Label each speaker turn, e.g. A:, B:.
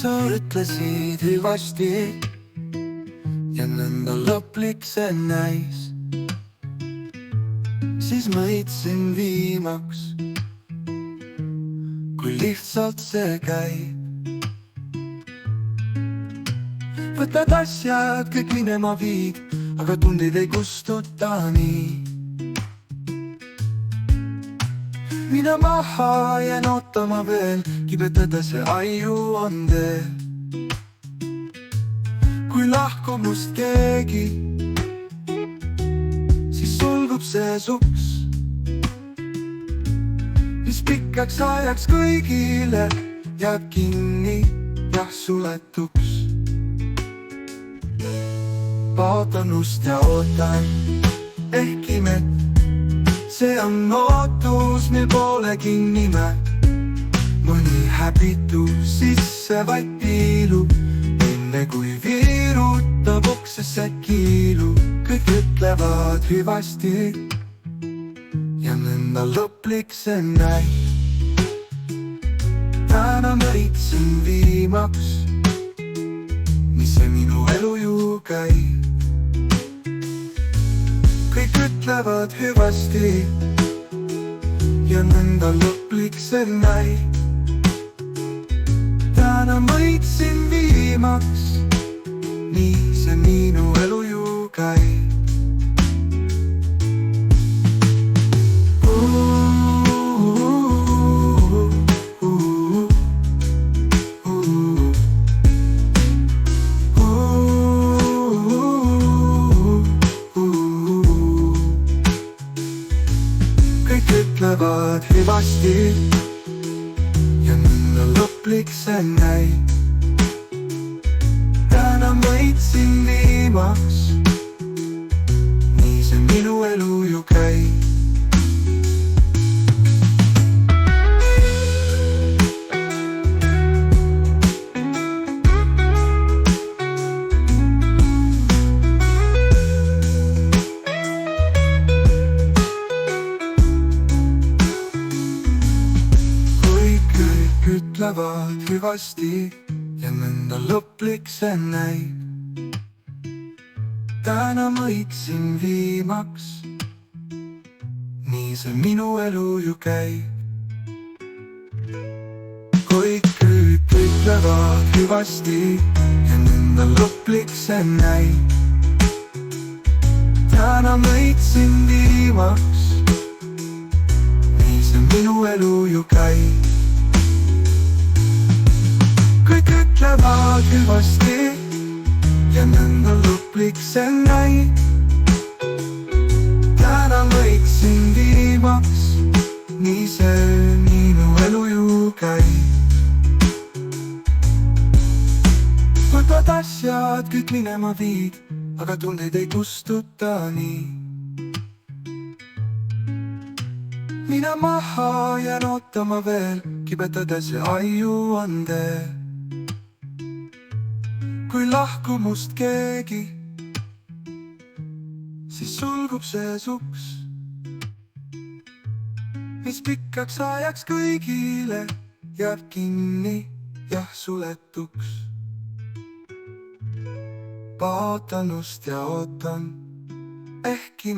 A: sa ütlesid hüvasti ja nõnda lõplik see näis. Siis mõitsin viimaks, kui lihtsalt see käib. Võtad asjad kõik minema viid, aga tundid ei kustuta nii. Mina maha jään ootama veel, kibetada see aiu on teel. Kui lahkub must keegi, siis sulgub see suks, mis pikaks ajaks kõigile jääb kinni ja suletuks. Vaatan ust ja ootan, ehkki see on ootus, mil polegi nime. Mõni häbitu sisse vaid piilub, enne kui viirutab uksesse kiilu. Kõik ütlevad hüvasti ja nõnda lõplik see näib. Täna mõitsin viimaks, mis see minu elu ju käib. Kõik ütlevad hüvasti ja nõnda lõplik see näib. Täna mõitsin viimaks, nii see minu elu ju käib. Ütlevad hüvasti ja nõnda lõplik see näib. Täna mõitsin viimaks, nii see minu elu ju käib. Ütlevad hüvasti ja nõnda lõplik see näib. Täna mõitsin viimaks, nii see minu elu ju käib. Kõik ütlevad hüvasti ja nõnda lõplik see näib. Täna mõitsin viimaks, nii see minu elu ju käib. Kõik ütlevad hüvasti ja nõnda lõplik see näib. Täna mõitsin viimaks, nii see minu elu ju käib. Võtad asjad kõik minema viid, aga tundeid ei kustuta nii. Mina maha jään ootama veel, kibetades ja aiu on teel. Kui lahkub must keegi, siis sulgub see suks, mis pikaks ajaks kõigile jääb kinni ja suletuks. Vaatan ust ja ootan, ehkki